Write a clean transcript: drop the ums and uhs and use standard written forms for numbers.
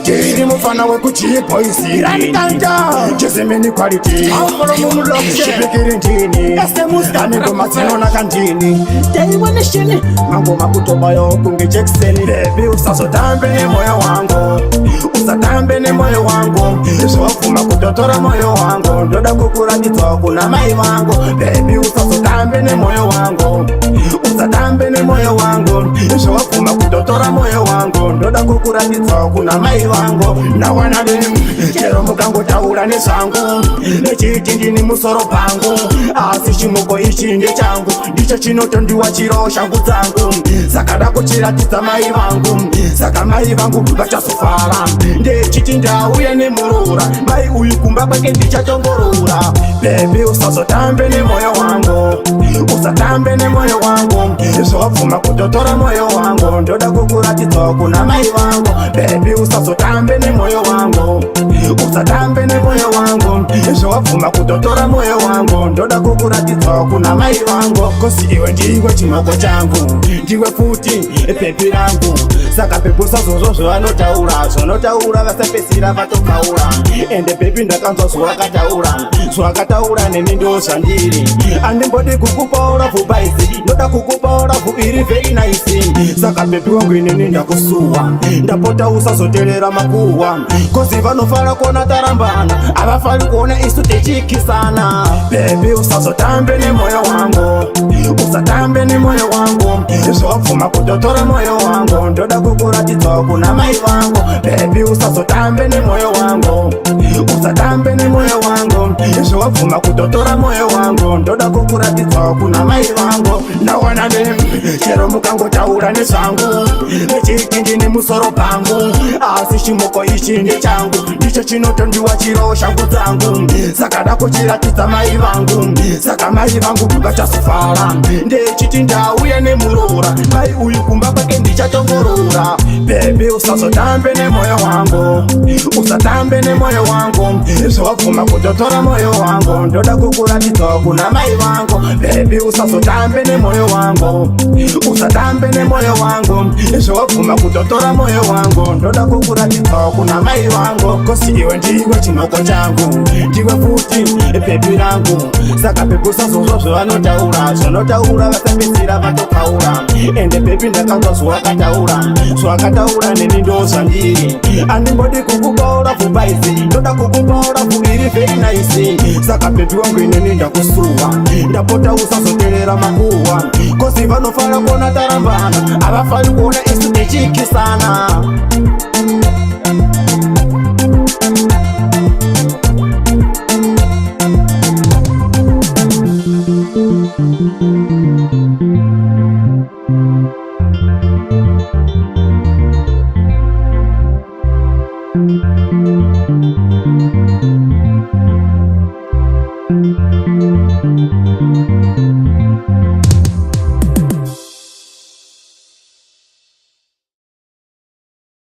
Jiri mufana wekuchipo isi Jezimini quality Shipikiri ntini Amigo matino na kantini Taiwane shini Mambo makutoba yo kungi Jacksoni Baby usasotambe ni moyo wangu Usatambe ni moyo wangu Sofuma kutotora moyo wangu Ndoda kukura kitoku na mai wangu Baby usasotambe ni moyo wangu Usatambe ni moyo wangu Sofuma kutotora moyo wangu Ndoda kukura kitoku na mai wangu Na wana dem Chero mukango taura ni sangu Nechiti ndini musoro pangu Asishimuko ichi ndi changu Ndicho chinoto ndiwa chiro shangu zangu Sakada kuchira tisa mai vangu Saka mai vangu vachasufara Ndechiti ndauye ni murura Mai uyu kumba kweke ndicha chongorura Baby usasotambe ni moyo wangu Usatambe ni moyo wangu Sofuma kutotora moyo wangu Ndoda kukura titoku na mai wangu Baby usasotambe ni moyo wangu Usatambe ni moyo wangu Sofuma kutotora moyo wangu Ndoda kukura titoku na mai wangu Kosi iwe ndiwe chimoko changu Ndiwe futi pepi langu Saka pepu sazozo anotaura Sonotaura vasapesira vatokaura Ende pepi ndakanzwa swakataura neni ndosa ndiri Andimbodi kukupa urafu baisi Ndoda kukupa urafu iri very nice Saka pepi wangu ineni ndakusuwa Ndapota usazotelera makuwa Kozi vanofara kuona tarambana Avafari kuona isu techiki sana Baby usazotambe ni moyo wangu Usatambe ni moyo wangu Sofuma kutotora moyo wangu Ndoda kukura titoku na mai wangu Baby usazotambe ni moyo wangu Usatambe ni moyo wangu Sofuma kutotora moyo wangu Ndoda kukura titoku na mai wangu Na wana dem Chero mukango taura ni sangu Nechiki ndini musoro pangu Asishimuko ichi ndi changu Ndicho chinoto ndiwa chiro shangu zangu Sakada kuchira tisa mai vangu Saka mai vangu vachasufara Ndechiti ndauye ni murura Mai uyu kumba kweke ndicha chongorura Baby usasotambe ni moyo wangu Usatambe ni moyo wangu Sofuma kutotora moyo wangu Ndoda kukura titoku na mai wangu Baby usasotambe ni moyo wangu Usatambe ni moyo wangu Sofuma kutotora moyo wangu Ndoda kukura titoku na mai wangu Kosi iwe ndiwe chimoko changu Ndiwe futi pepi langu Saka pepu sazozo anotaura Sonotaura vasapesira vatokaura Ende pepi ndakanzwa swakataura neni ndosa ndiri Andimbodi kukupa urafu baisi Ndoda kukupa urafu iri very nice Saka pepi wangu ineni ndakusuwa Ndapota usazotelera makuwa Kosi vanofara kuona tarambana Avafari kuona isu techiki sana